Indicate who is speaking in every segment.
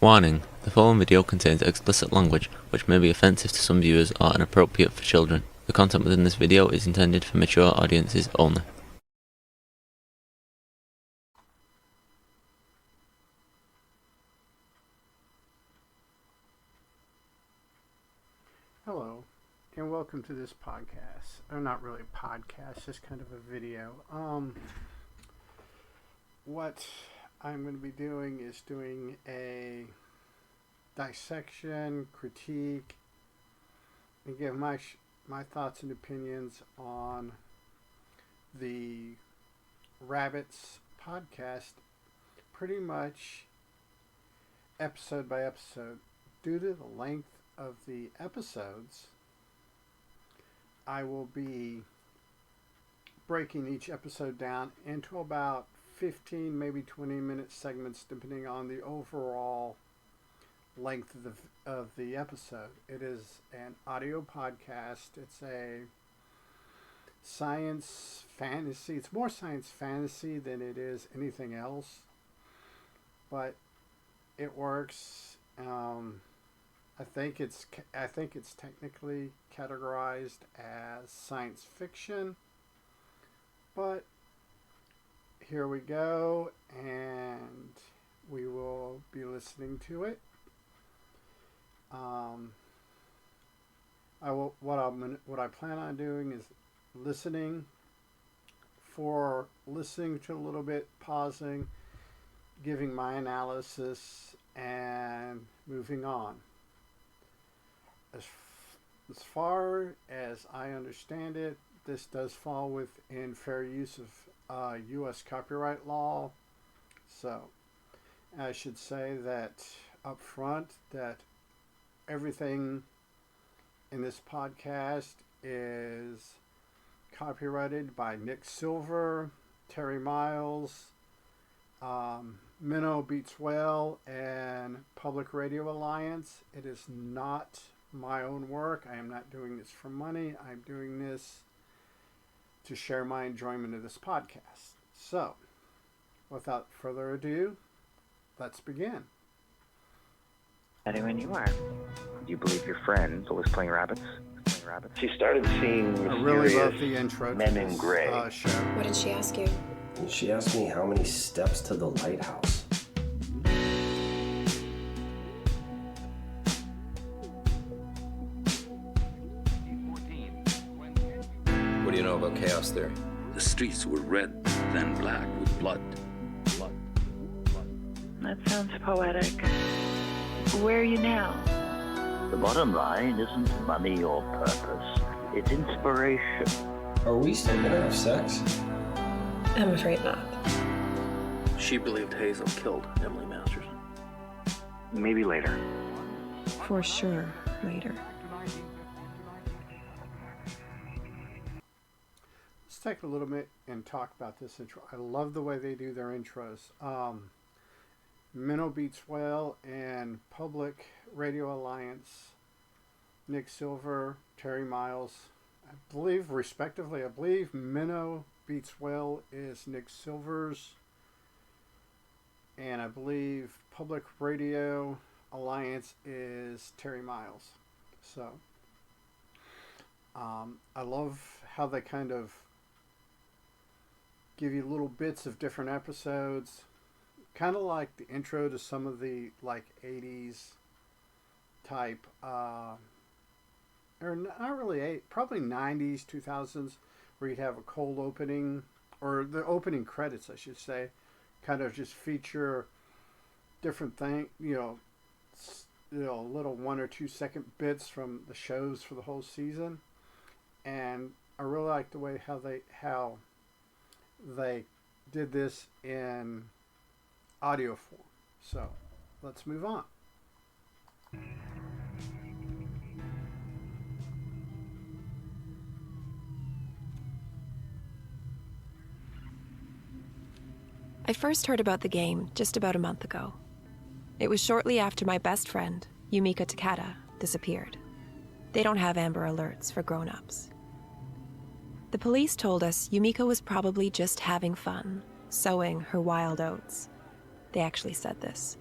Speaker 1: Warning: the following video contains explicit language which may be offensive to some viewers or inappropriate for children. The content within this video is intended for mature audiences only.
Speaker 2: Hello, and welcome to this podcast. Or not really a podcast, just kind of a video. What I'm going to be doing is doing a dissection, critique, and give my thoughts and opinions on the Rabbits podcast, pretty much episode by episode. Due to the length of the episodes, I will be breaking each episode down into about 15, maybe 20-minute segments, depending on the overall length of the episode. It is an audio podcast. It's a science fantasy. It's more science fantasy than it is anything else, but it works. I think it's technically categorized as science fiction, but here we go, and we will be listening to it. What I plan on doing is listening to a little bit, pausing, giving my analysis, and moving on. As far as I understand it, this does fall within fair use of U.S. copyright law. So I should say that up front that everything in this podcast is copyrighted by Nick Silver, Terry Miles, Minnow Beats Well, and Public Radio Alliance. It is not my own work. I am not doing this for money. I'm doing this to share my enjoyment of this podcast. So, without further ado, let's begin.
Speaker 3: Ready when you are. Do you believe your friend was playing rabbits?
Speaker 4: She started seeing
Speaker 2: I really love
Speaker 4: mysterious
Speaker 2: the intro
Speaker 4: men
Speaker 2: to
Speaker 4: in
Speaker 2: this
Speaker 4: gray.
Speaker 2: show.
Speaker 5: What did she ask you?
Speaker 6: She asked me how many steps to the lighthouse.
Speaker 7: What do you know about chaos theory?
Speaker 8: The streets were red, then black with blood.
Speaker 9: That sounds poetic. Where are you now?
Speaker 10: The bottom line isn't money or purpose. It's inspiration.
Speaker 6: Are we still gonna have sex?
Speaker 5: I'm afraid not.
Speaker 7: She believed Hazel killed Emily Masterson.
Speaker 3: Maybe later.
Speaker 5: For sure, later.
Speaker 2: Let's take a little bit and talk about this intro. I love the way they do their intros. Minnow Beats Well and Public Radio Alliance, Nick Silver, Terry Miles, I believe respectively. I believe Minnow Beats Well is Nick Silver's, and I believe Public Radio Alliance is Terry Miles. So I love how they kind of give you little bits of different episodes, kind of like the intro to some of the like 80s type or not really probably 90s 2000s, where you'd have a cold opening, or the opening credits I should say, kind of just feature different thing, little 1 or 2 second bits from the shows for the whole season. And I really like the way how they did this in audio form. So let's move on.
Speaker 5: I first heard about the game just about a month ago. It was shortly after my best friend, Yumika Takada, disappeared. They don't have Amber Alerts for grown-ups. The police told us Yumika was probably just having fun, sowing her wild oats. They actually said this.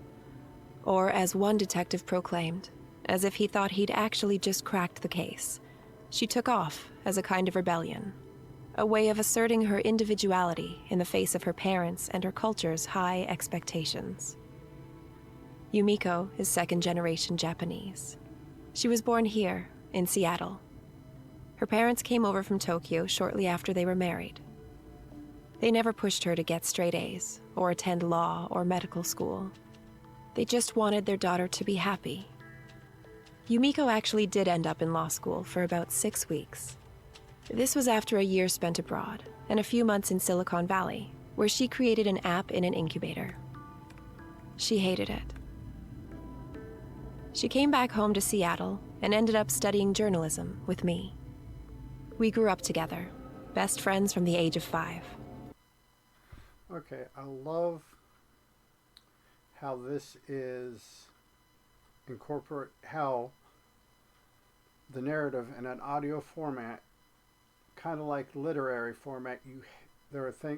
Speaker 5: Or as one detective proclaimed, as if he thought he'd actually just cracked the case, she took off as a kind of rebellion, a way of asserting her individuality in the face of her parents' and her culture's high expectations. Yumiko is second-generation Japanese. She was born here, in Seattle. Her parents came over from Tokyo shortly after they were married. They never pushed her to get straight A's or attend law or medical school. They just wanted their daughter to be happy. Yumiko actually did end up in law school for about 6 weeks. This was after a year spent abroad and a few months in Silicon Valley, where she created an app in an incubator. She hated it. She came back home to Seattle and ended up studying journalism with me. We grew up together, best friends from the age of 5.
Speaker 2: Okay, I love how this is how the narrative in an audio format, kind of like literary format,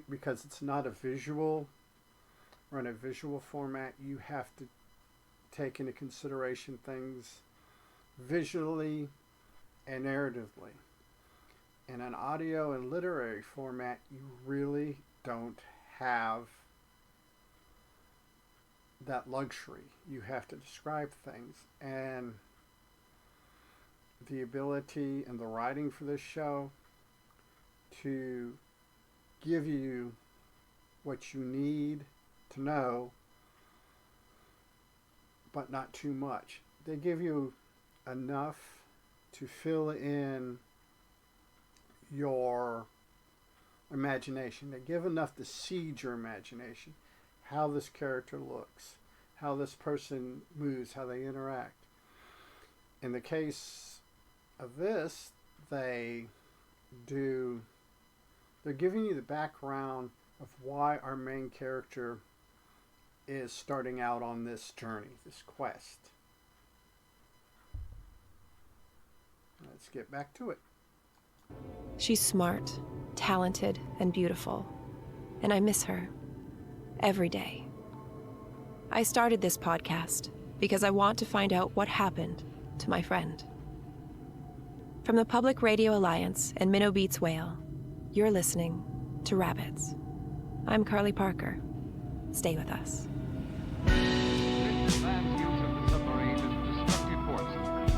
Speaker 2: because it's not a visual, or in a visual format, you have to take into consideration things visually and narratively. In an audio and literary format, you really don't have that luxury. You have to describe things, and the ability and the writing for this show to give you what you need to know, but not too much. They give you enough to fill in your imagination. They give enough to seed your imagination. How this character looks, how this person moves, how they interact. In the case of this, they're giving you the background of why our main character is starting out on this journey, this quest. Let's get back to it.
Speaker 5: She's smart, talented, and beautiful, and I miss her every day. I started this podcast because I want to find out what happened to my friend. From the Public Radio Alliance and Minnow Beats Whale, you're listening to Rabbits. I'm Carly Parker. Stay with us.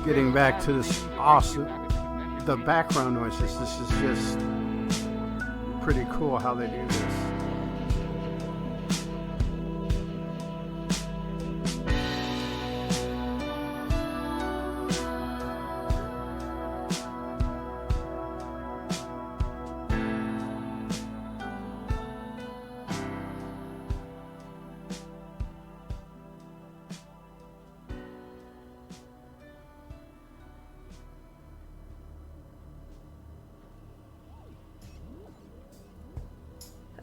Speaker 2: Getting back to this awesome, the background noises, this is just pretty cool how they do this.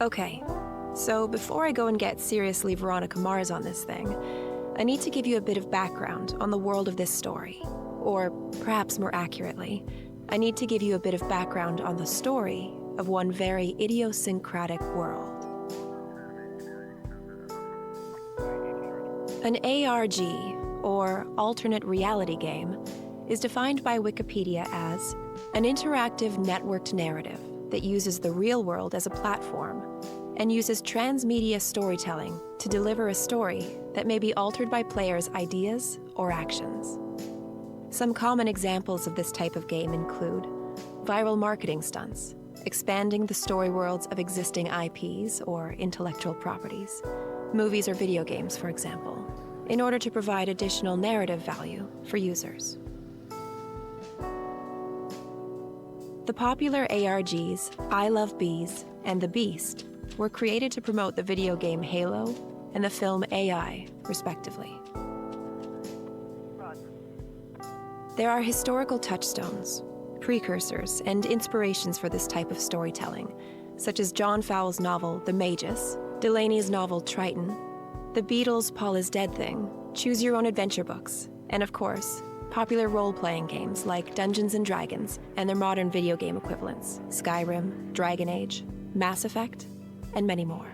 Speaker 5: Okay, so before I go and get seriously Veronica Mars on this thing, I need to give you a bit of background on the world of this story. Or perhaps more accurately, I need to give you a bit of background on the story of one very idiosyncratic world. An ARG, or alternate reality game, is defined by Wikipedia as an interactive networked narrative that uses the real world as a platform and uses transmedia storytelling to deliver a story that may be altered by players' ideas or actions. Some common examples of this type of game include viral marketing stunts, expanding the story worlds of existing IPs or intellectual properties, movies or video games, for example, in order to provide additional narrative value for users. The popular ARGs I Love Bees and The Beast were created to promote the video game Halo and the film AI, respectively. There are historical touchstones, precursors, and inspirations for this type of storytelling, such as John Fowles' novel The Magus, Delaney's novel Triton, the Beatles' Paul is Dead Thing, Choose Your Own Adventure books, and of course, popular role-playing games like Dungeons & Dragons and their modern video game equivalents, Skyrim, Dragon Age, Mass Effect, and many more.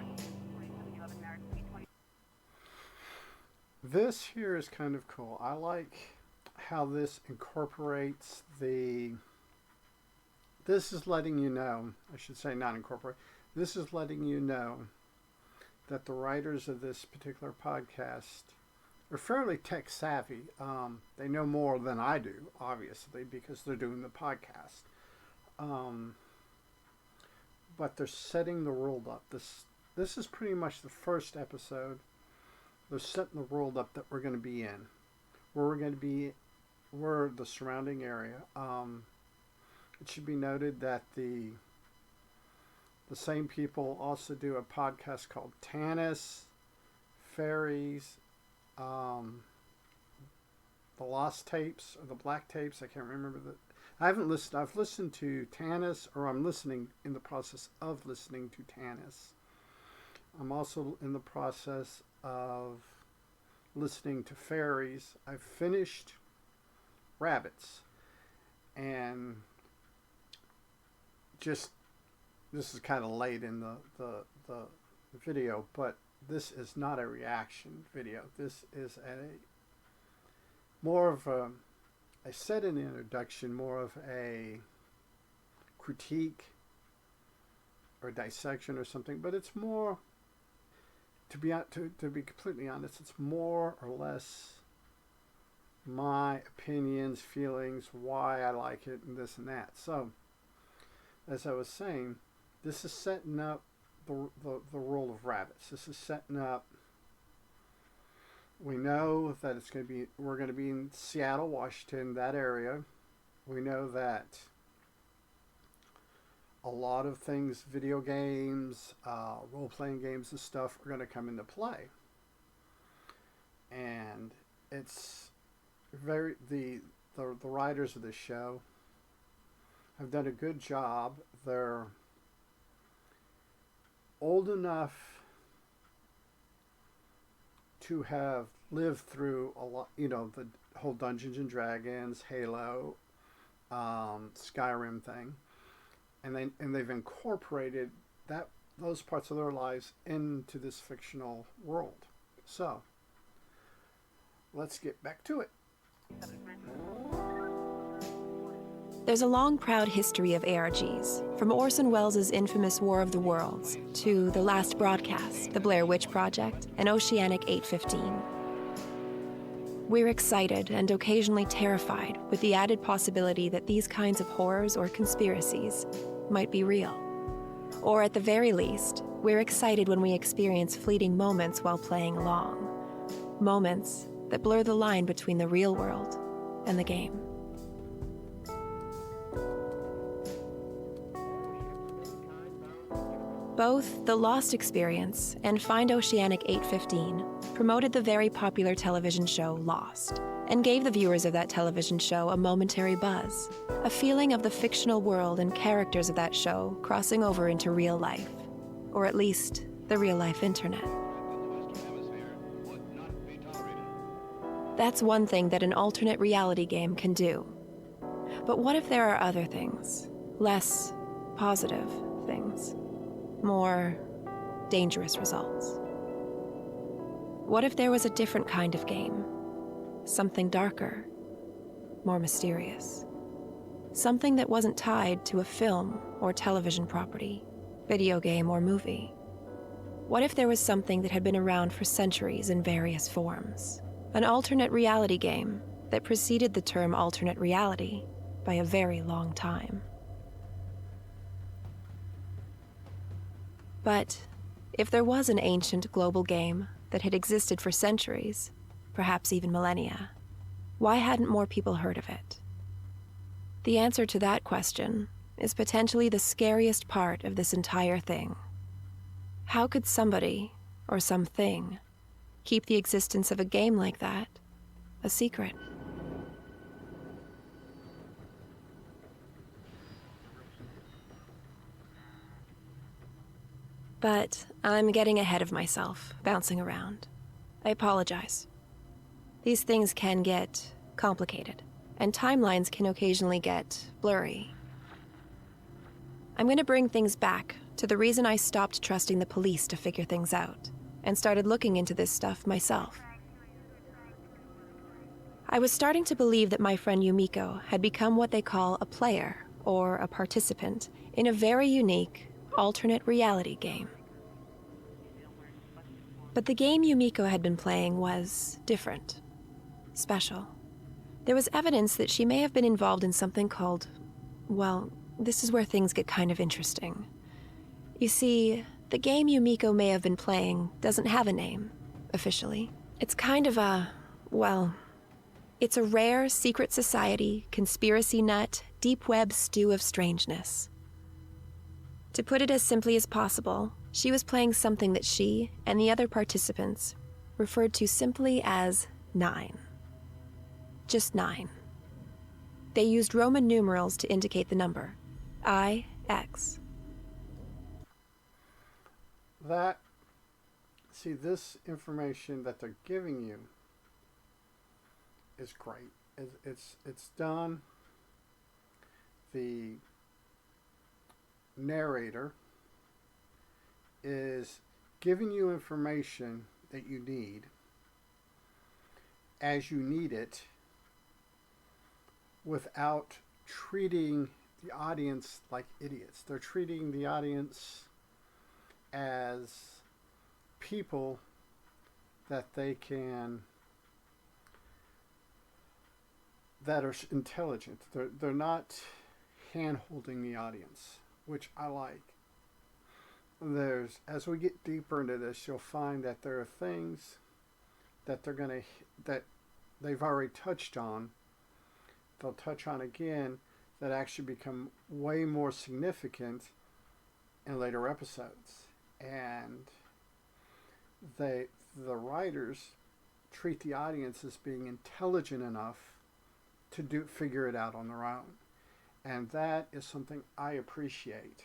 Speaker 2: This here is kind of cool. I like how this incorporates this is letting you know, I should say not incorporate, this is letting you know that the writers of this particular podcast are fairly tech savvy. They know more than I do, obviously, because they're doing the podcast. But they're setting the world up. This is pretty much the first episode. They're setting the world up that we're going to be in. We're the surrounding area. It should be noted that the same people also do a podcast called Tanis, Fairies, the Lost Tapes, or the Black Tapes. I can't remember I haven't listened. I've listened to Tanis, or I'm listening in the process of listening to Tanis. I'm also in the process of listening to Fairies. I've finished Rabbits, and just this is kind of late in the video, but this is not a reaction video. This is more of a, I said in the introduction, more of a critique or dissection or something, but it's more, to be completely honest, it's more or less my opinions, feelings, why I like it, and this and that. So, as I was saying, this is setting up the world of Rabbits. This is setting up. We know that we're going to be in Seattle, Washington, that area. We know that a lot of things, video games, role-playing games and stuff, are going to come into play. And it's the writers of this show have done a good job. They're old enough to have lived through a lot, the whole Dungeons and Dragons, Halo, Skyrim thing, and they've incorporated those parts of their lives into this fictional world. So let's get back to it.
Speaker 5: There's a long, proud history of ARGs, from Orson Welles' infamous War of the Worlds to The Last Broadcast, The Blair Witch Project, and Oceanic 815. We're excited and occasionally terrified with the added possibility that these kinds of horrors or conspiracies might be real. Or at the very least, we're excited when we experience fleeting moments while playing along. Moments that blur the line between the real world and the game. Both The Lost Experience and Find Oceanic 815 promoted the very popular television show Lost, and gave the viewers of that television show a momentary buzz, a feeling of the fictional world and characters of that show crossing over into real life, or at least the real-life internet. That's one thing that an alternate reality game can do. But what if there are other things, less positive things? More dangerous results? What if there was a different kind of game? Something darker, more mysterious. Something that wasn't tied to a film or television property, video game or movie. What if there was something that had been around for centuries in various forms? An alternate reality game that preceded the term alternate reality by a very long time. But if there was an ancient global game that had existed for centuries, perhaps even millennia, why hadn't more people heard of it? The answer to that question is potentially the scariest part of this entire thing. How could somebody, or something, keep the existence of a game like that a secret? But I'm getting ahead of myself, bouncing around. I apologize. These things can get complicated, and timelines can occasionally get blurry. I'm going to bring things back to the reason I stopped trusting the police to figure things out, and started looking into this stuff myself. I was starting to believe that my friend Yumiko had become what they call a player, or a participant, in a very unique, alternate reality game. But the game Yumiko had been playing was different, special. There was evidence that she may have been involved in something called, well, this is where things get kind of interesting. You see, the game Yumiko may have been playing doesn't have a name, officially. It's kind of a, well, it's a rare secret society, conspiracy nut, deep web stew of strangeness. To put it as simply as possible, she was playing something that she and the other participants referred to simply as 9. Just 9. They used Roman numerals to indicate the number. IX.
Speaker 2: This information that they're giving you is great. It's done. The narrator is giving you information that you need as you need it, without treating the audience like idiots. They're treating the audience as people that are intelligent. They're not hand-holding the audience, which I like. As we get deeper into this, you'll find that there are things that that they've already touched on. They'll touch on again that actually become way more significant in later episodes. And the writers treat the audience as being intelligent enough to figure it out on their own. And that is something I appreciate.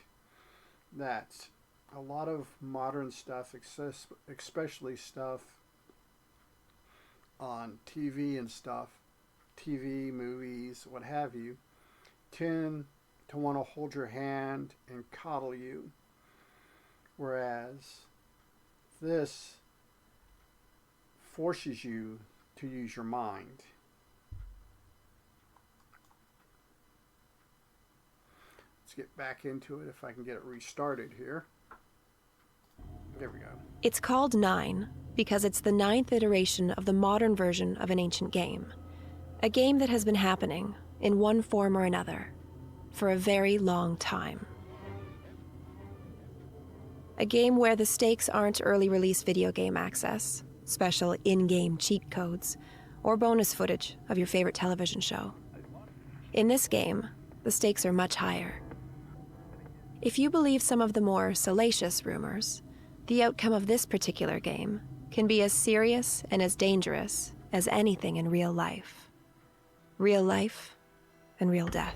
Speaker 2: That a lot of modern stuff, especially stuff on TV and stuff, TV, movies, what have you, tend to want to hold your hand and coddle you. Whereas this forces you to use your mind. Let's get back into it if I can get it restarted here. There we go.
Speaker 5: It's called 9 because it's the 9th iteration of the modern version of an ancient game. A game that has been happening, in one form or another, for a very long time. A game where the stakes aren't early release video game access, special in-game cheat codes, or bonus footage of your favorite television show. In this game, the stakes are much higher. If you believe some of the more salacious rumors, the outcome of this particular game can be as serious and as dangerous as anything in real life. Real life and real death.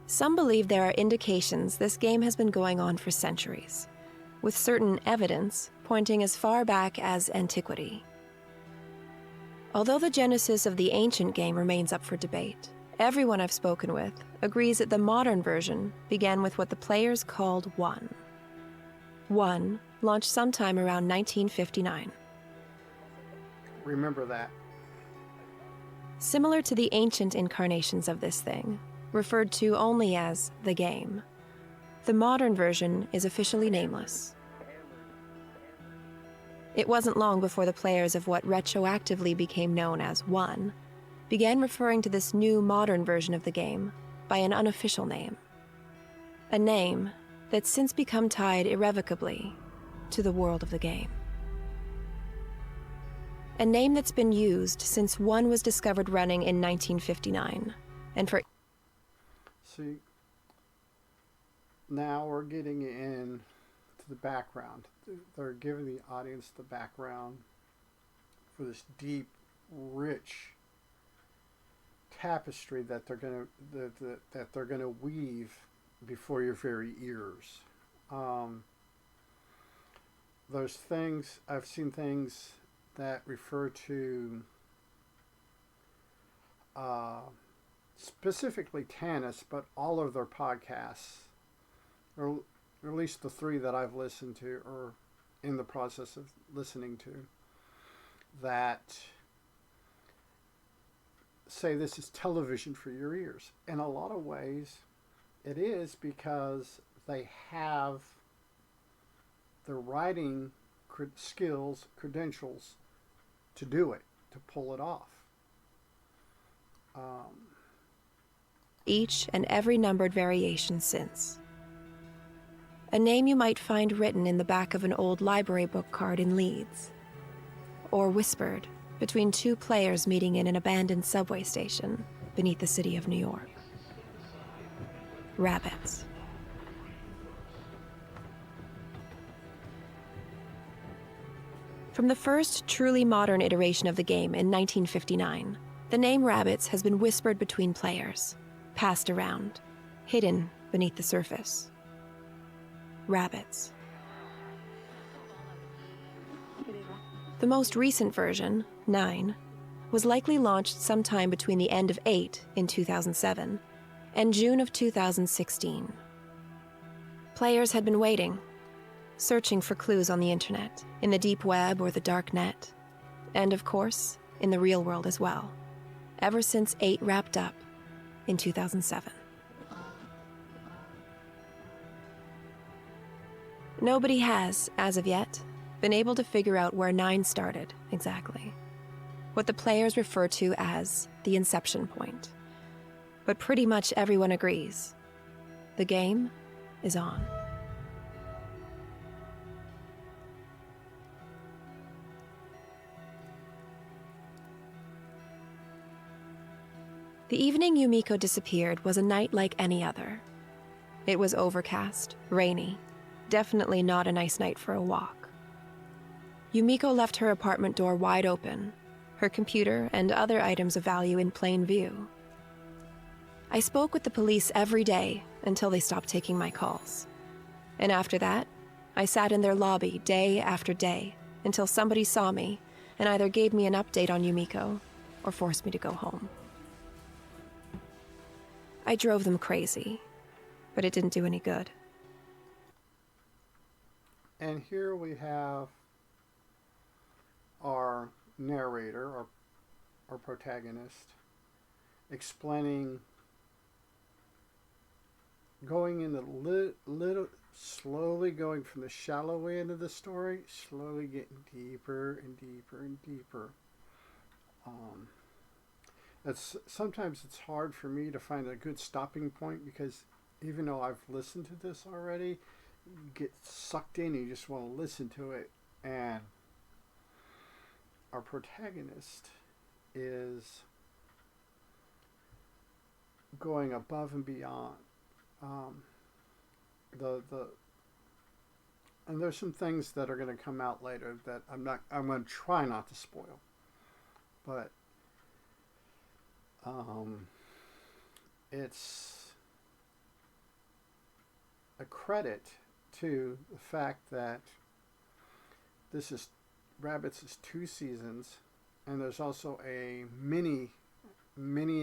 Speaker 5: Some believe there are indications this game has been going on for centuries, with certain evidence pointing as far back as antiquity. Although the genesis of the ancient game remains up for debate, everyone I've spoken with agrees that the modern version began with what the players called 1. 1 launched sometime around 1959.
Speaker 2: Remember that.
Speaker 5: Similar to the ancient incarnations of this thing, referred to only as the game, the modern version is officially nameless. It wasn't long before the players of what retroactively became known as 1 began referring to this new modern version of the game by an unofficial name. A name that's since become tied irrevocably to the world of the game. A name that's been used since 1 was discovered running in 1959, and for...
Speaker 2: See, now we're getting in to the background. They're giving the audience the background for this deep, rich tapestry that they're gonna weave before your very ears. Those things, I've seen things that refer to specifically Tanis, but all of their podcasts, or at least the 3 that I've listened to, are in the process of listening to that say this is television for your ears. In a lot of ways, it is, because they have the writing skills, credentials to do it, to pull it off.
Speaker 5: Each and every numbered variation since. A name you might find written in the back of an old library book card in Leeds, or whispered between two players meeting in an abandoned subway station beneath the city of New York. Rabbits. From the first truly modern iteration of the game in 1959, the name Rabbits has been whispered between players, passed around, hidden beneath the surface. Rabbits. The most recent version, 9, was likely launched sometime between the end of 8 in 2007 and June of 2016. Players had been waiting, searching for clues on the internet, in the deep web or the dark net, and of course, in the real world as well, ever since 8 wrapped up in 2007. Nobody has, as of yet, been able to figure out where 9 started exactly, what the players refer to as the inception point. But pretty much everyone agrees. The game is on. The evening Yumiko disappeared was a night like any other. It was overcast, rainy, definitely not a nice night for a walk. Yumiko left her apartment door wide open, her computer and other items of value in plain view. I spoke with the police every day until they stopped taking my calls. And after that, I sat in their lobby day after day until somebody saw me and either gave me an update on Yumiko or forced me to go home. I drove them crazy, but it didn't do any good.
Speaker 2: And here we have our narrator, our protagonist, explaining, going in the little, slowly going from the shallow end of the story, slowly getting deeper and deeper and deeper. Sometimes it's hard for me to find a good stopping point, because even though I've listened to this already, you get sucked in, you just want to listen to it. And our protagonist is going above and beyond. And there's some things that are going to come out later that I'm going to try not to spoil, but it's a credit to the fact that this is Rabbits is 2 seasons, and there's also a mini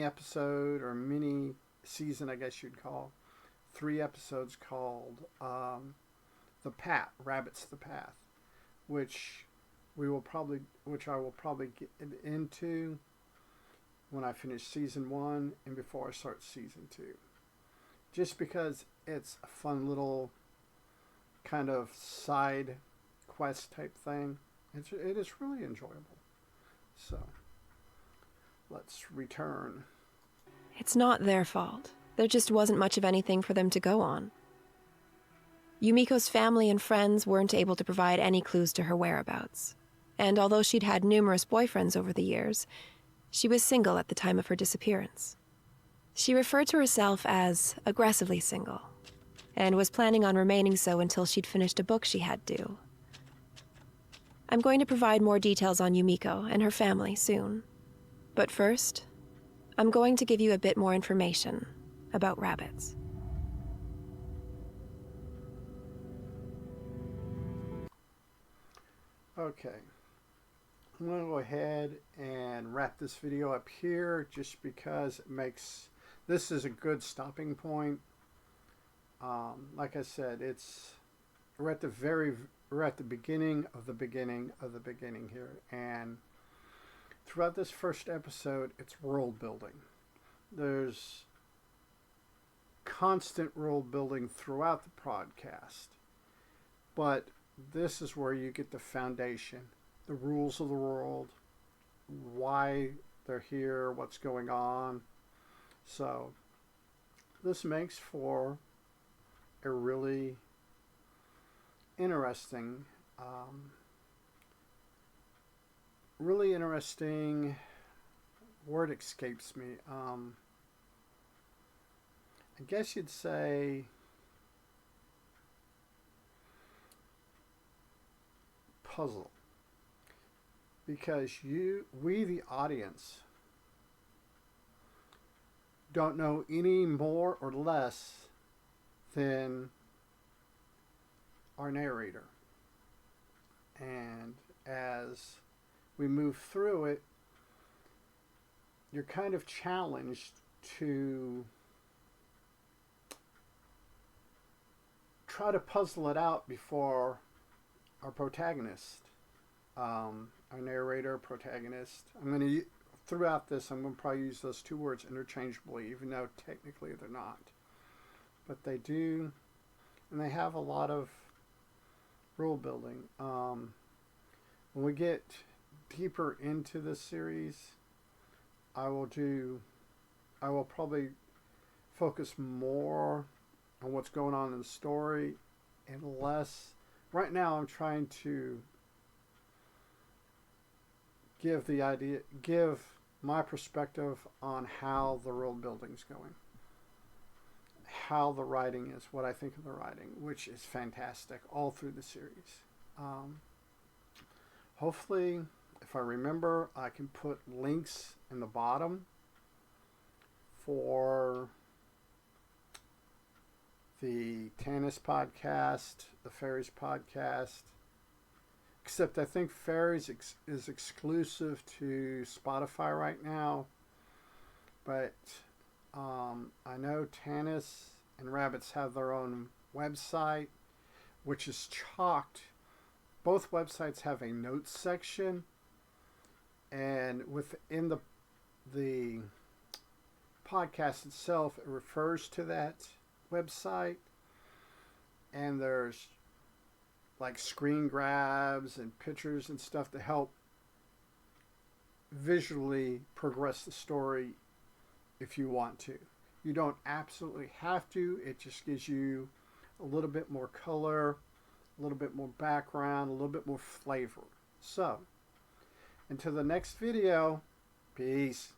Speaker 2: episode, or mini season, I guess you'd call, 3 episodes called The Path, Rabbits the Path, which I will probably get into when I finish season 1 and before I start season 2. Just because it's a fun little kind of side quest type thing. It is really enjoyable. So, let's return.
Speaker 5: It's not their fault. There just wasn't much of anything for them to go on. Yumiko's family and friends weren't able to provide any clues to her whereabouts. And although she'd had numerous boyfriends over the years, she was single at the time of her disappearance. She referred to herself as aggressively single, and was planning on remaining so until she'd finished a book she had due. I'm going to provide more details on Yumiko and her family soon. But first, I'm going to give you a bit more information about rabbits.
Speaker 2: Okay. I'm going to go ahead and wrap this video up here, just because this is a good stopping point. Like I said, it's we're at the beginning of the beginning of the beginning here, and throughout this first episode, it's world building. There's constant world building throughout the podcast, but this is where you get the foundation, the rules of the world, why they're here, what's going on. So this makes for a really interesting word escapes me. I guess you'd say puzzle, because we the audience don't know any more or less than our narrator, and as we move through it, you're kind of challenged to try to puzzle it out before our protagonist, our narrator, protagonist. Throughout this, I'm going to probably use those two words interchangeably, even though technically they're not. But they do, and they have a lot of rule building. When we get deeper into this series, I will probably focus more on what's going on in the story and less. Right now, I'm trying to give my perspective on how the world building's going, how the writing is, what I think of the writing, which is fantastic all through the series. Hopefully, if I remember, I can put links in the bottom for the Tanis Podcast, the Fairies Podcast. Except I think Fairies is exclusive to Spotify right now. But I know Tanis and Rabbits have their own website, which is chocked. Both websites have a notes section, and within the podcast itself, it refers to that website, and there's like screen grabs and pictures and stuff to help visually progress the story if you want to. You don't absolutely have to. It just gives you a little bit more color, a little bit more background, a little bit more flavor. So, until the next video, peace.